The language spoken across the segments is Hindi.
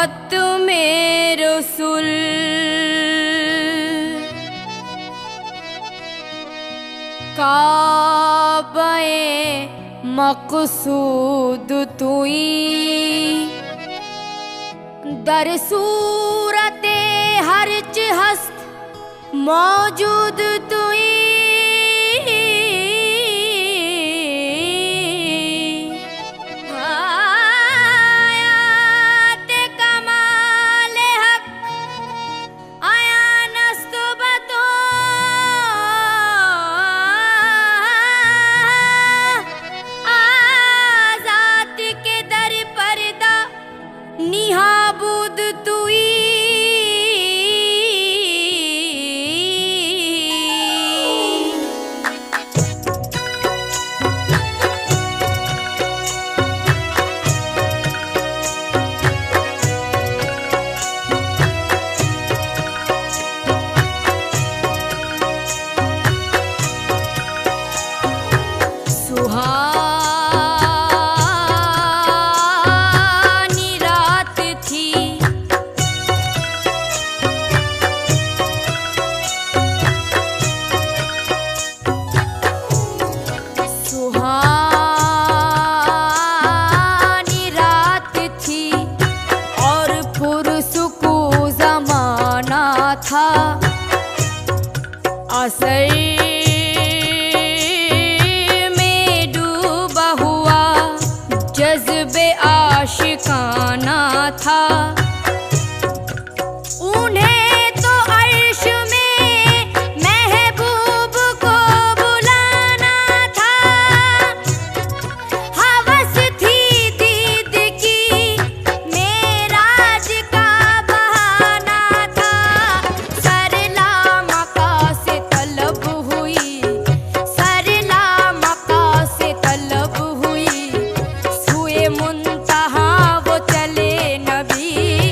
में रसूल काबे मकसूद तुई दर सूरते हर्च हस्त मौजूद तुई निहाबूद तुई था असर में डूबा हुआ जज्बे आशिकाना था। उन्हें तो अर्श में महबूब को बुलाना था, हवस थी दीद की मेराज का बहाना था। सरला मका से तलब हुई, सरला मका से तलब हुई, सुए मुंतहा वो चले नबी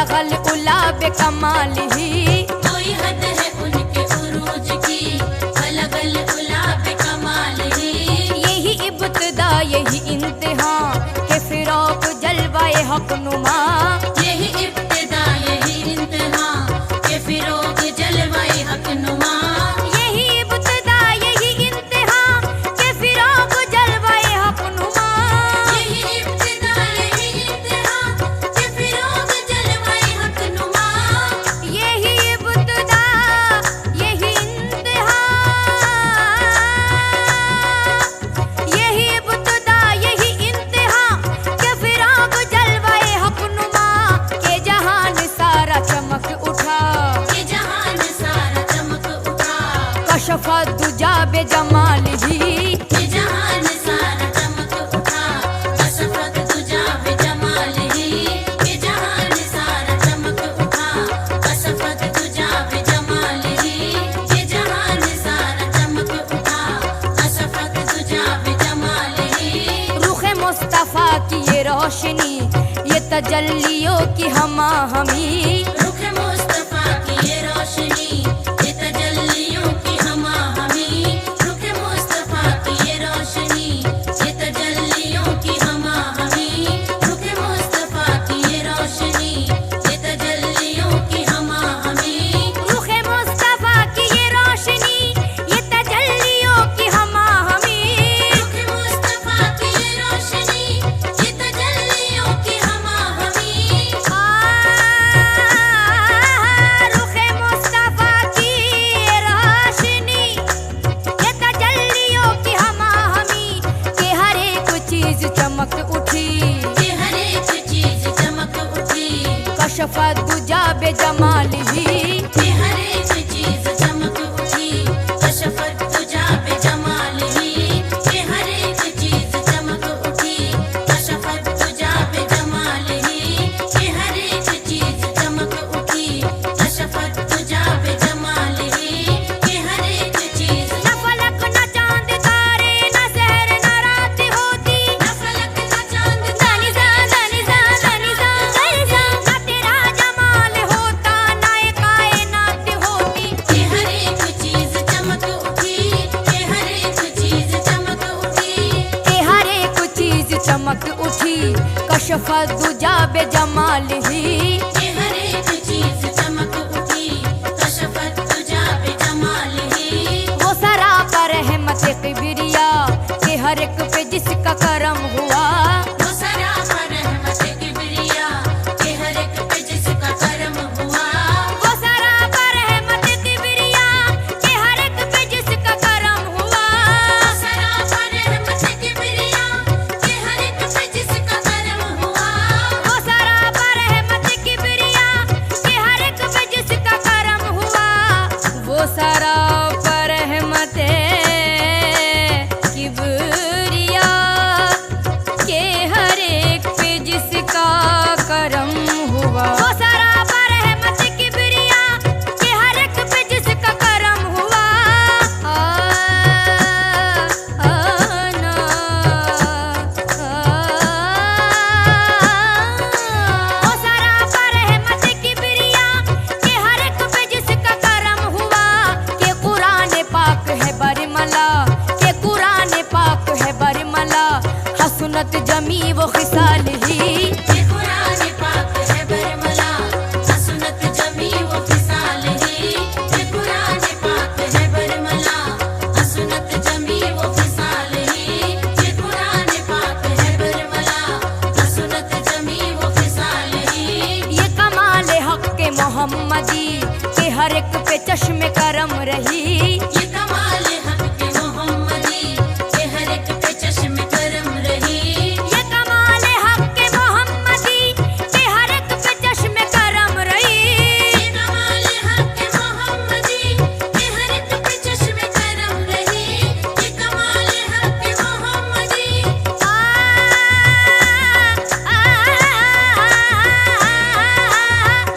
बलगल उला बेकमाल ही। कोई हद है उनके उरूज की, बलगल उला बेकमाल ही। यही इब्तिदा यही इंतहा के फिराक जलवाए हक नुमा। यही इब्तिदा यही इंतहा के फिरोग जलवाए हक नुमा। यही इब्तिदा यही इंतहा के फिराक जलवाए हक नुमा। यही इब्तिदा यही इंतहा के फिरोग जलवाए हक नुमा। यही इब्तिदा यही इंतहा, यही इब्तिदा यही इंतहा के फिराक जलवाए हक नुमा। के जहान सारा चमक उठा, ये जहान सारा चमक उठा। कशफा दुजा बेजमाल ही। ये जहान सारा चमक उठा, कसफत तुझा बेजमाल ही। ये जहान सारा चमक उठा, कसफत तुझा बेजमाल ही। ये जहान सारा चमक उठा, कसफत तुझा बेजमाल ही। रुखे मुस्तफा की ये रोशनी, ये तजल्लियों की हमा हमी। रुख मुस्तफा की ये रोशनी, ये तजल्लियों की हमा हमी। रुख मुस्तफा की ये रोशनी, ये तजल्लियों की हमा हमी। रुख मुस्तफा की ये रोशनी, ये तजल्लियों की हमा हमी। रुखे मुस्तफा की ये रोशनी, ये तजल्लियों की हमा हमी। रुख मुस्तफा की ये रोशनी, ये तजल्लियों की हमा हमी। रुखे मुस्तफा की ये रोशनी, ये तजल्लियों की हमा हमी। के हर एक चीज चमक उठी, ये हर एक चीज चमक उठी। कशफा दुजा बेजमाल ही। ये हर एक चीज चमक उठी, कशफत तुझा बेजमाल ही। ये हर एक चीज चमक उठी, कशफत तुझा बेजमाल ही। ये हर एक चीज चमक उठी, कशफत तुझा बेजमाल ही। ये हर एक चीज न फलक न चांद तारे, न सहर न रात होती। न फलक न चांद दानी सा दानी सा दानी सा दानी सा। न तेरा जमाल होता, न ये कायनात होती। ये हर एक चीज चमक उठी। ये हर एक चीज चमक उठी। के हर एक चीज चमक उठी, कशफा दुजा बेजमाल ही। ये हर एक चीज चमक उठी, कशफत तुझा बेजमाल ही। वो सरापा रहमत किबरिया के हर एक पे जिसका करम हुआ। वो सरापा रहमत किबरिया के हर एक पे जिसका करम हुआ। वो सरापा रहमत किबरिया के हर एक पे जिसका करम हुआ। वो सरापा रहमत किबरिया के हर एक पे जिसका करम हुआ। वो सरापा रहमत किबरिया के हर एक पे जिसका करम हुआ। वो सरापा रहमत किबरिया के हर एक पे जिसका करम हुआ। वो सरापा रहमत किबरिया के हर एक पे जिसका करम हुआ। ना वो सरापा रहमत किबरिया के हर एक पे जिसका करम हुआ। के कुरान पाक है बरमला, के कुरान पाक है बरमला। हसनत जमी वो खिसाल ही। ये कुरान पाक है बरमला, हसनत जमी वो फिसाल ही। ये कुरान पाक है बरमला, हसनत जमी वो फिसाल ही। ये कुरान पाक है बरमला, हसनत जमी वो फिसाल ही। ये कमाल हक के मोहम्मदी के हर एक पे चश्मे करम रही। ये कमाल हक के मोहम्मदी के हर एक पे चश्मे करम रही। ये कमाल हक के मोहम्मदी के हर एक पे चश्मे करम रही। ये कमाल हक के मोहम्मदी के हर एक पे चश्मे करम रही। ये कमाल हक के मोहम्मदी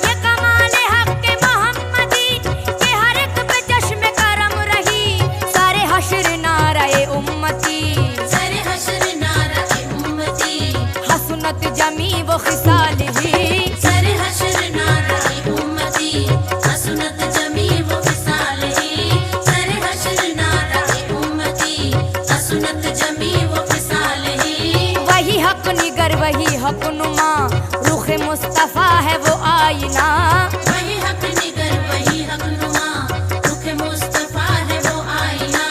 ये कमाल हक के मोहम्मदी के हर एक पे चश्मे करम आईना। वही हक निगर वही हक नुमा, रुख मुस्तफा है वो आईना।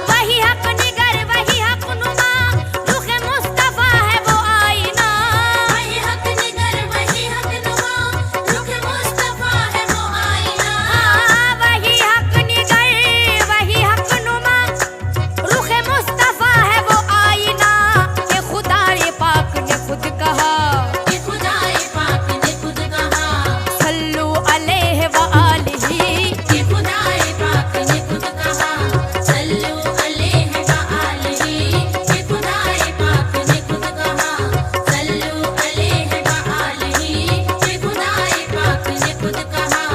वही हक निगर वही हक नुमा, रुख मुस्तफा है वो आईना। वही हक निगर वही हक नुमा, रुख मुस्तफा है वो आईना। वही हक निगर वही हक नुमा, रुख मुस्तफा है वो आईना। ये खुदाए पाक ने खुद कहा, ये खुदाए पाक ने खुद कहा, सल्लू अलैहि व आलिही। ये खुदाए पाक ने खुद कहा, सल्लू अलैहि व आलिही। ये खुदाए पाक ने खुद कहा, सल्लू अलैहि व आलिही। ये खुदाए पाक ने खुद कहा,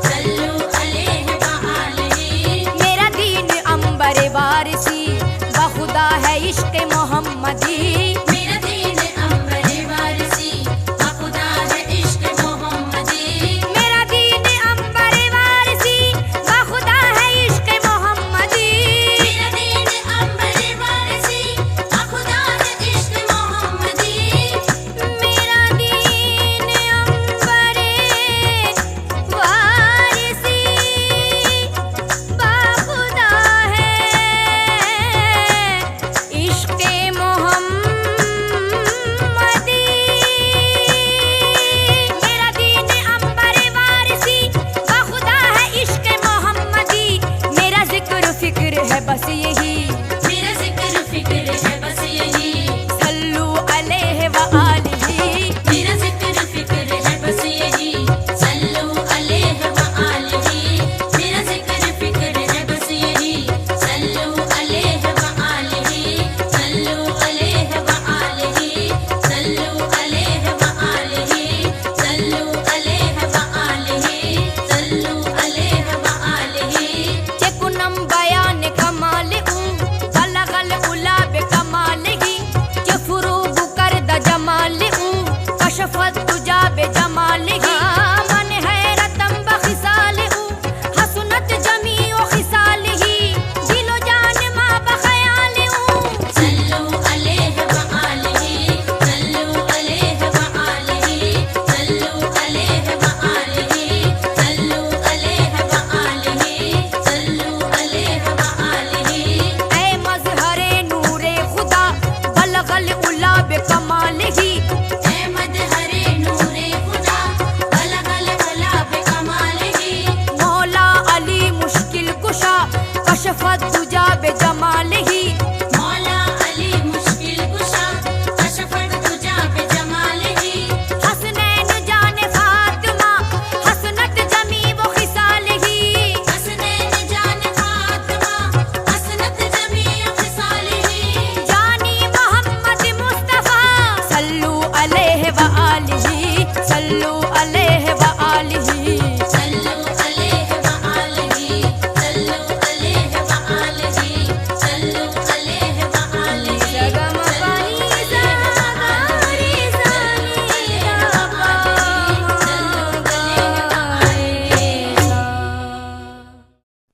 सल्लू अलैहि व आलिही। मेरा दीन अंबर वारिसी, बखुदा है इश्क मोहम्मदी। मेरा दीन अंबर वारिसी, बखुदा है इश्क मोहम्मदी। मेरा दीन अंबर वारिसी, बखुदा है इश्क मोहम्मदी। मेरा दीन अंबर वारिसी, बखुदा है इश्क मोहम्मदी। मेरा दीन अंबर वारिसी, बखुदा है इश्क मोहम्मदी। मेरा दीन अंबर वारिसी, बखुदा है इश्क मोहम्मदी। मेरा जिक्र फिक्र है बस यही, मेरा जिक्र फिक्र है बस यही, सल्लू अलैहि व आलिही। मेरा जिक्र फिक्र है बस यही, सल्लू अलैहि व आलिही। मेरा जिक्र फिक्र है बस यही, सल्लू अलैहि व आलिही। सल्लू अलैहि व आलिही। सल्लू अलैहि व आलिही। सल्लू अलैहि व आलिही। सल्लू अलैहि व आलिही। चकुनम बयान कमाल बलगल उला बे कमाल ही। फुरूब कर द जमाल कशफत तुजा बे जमाल ही। मन हैरतम बखिसाल हसनत जमी ओ खिसाल ही। दिलो जान मा बखयाल सल्लू अलैहि व आलिही। सल्लू अलैहि व आलिही। सल्लू अलैहि व आलिही। सल्लू अलैहि व आलिही। सल्लू अलैहि व आलिही। ऐ मजहरे नूरे खुदा बलगल उला बे कमाल ही। अहमद हरे नूरे खुदा, बलगल वला बे कमालिही। मौला अली मुश्किल कुशा कशफत तुजा बे जमाल ही। मौला अली मुश्किल कुशा, कशफत तुजा बे जमालिही। हसनैन जाने फातिमा हसनत जमी वो खिसाल ही। हसनैन जान फातिमा, हसनत जमी खिसालिही। जानी मोहम्मद मुस्तफा, सल्लू अलैहि व आलिही। सल्लू अलैहि व आलिही। सल्लू अलैहि व आलिही। सल्लू अलैहि व आलिही। सल्लू अलैहि व आलिही। जगम पानी ज़ागारी ज़ानी रब्बा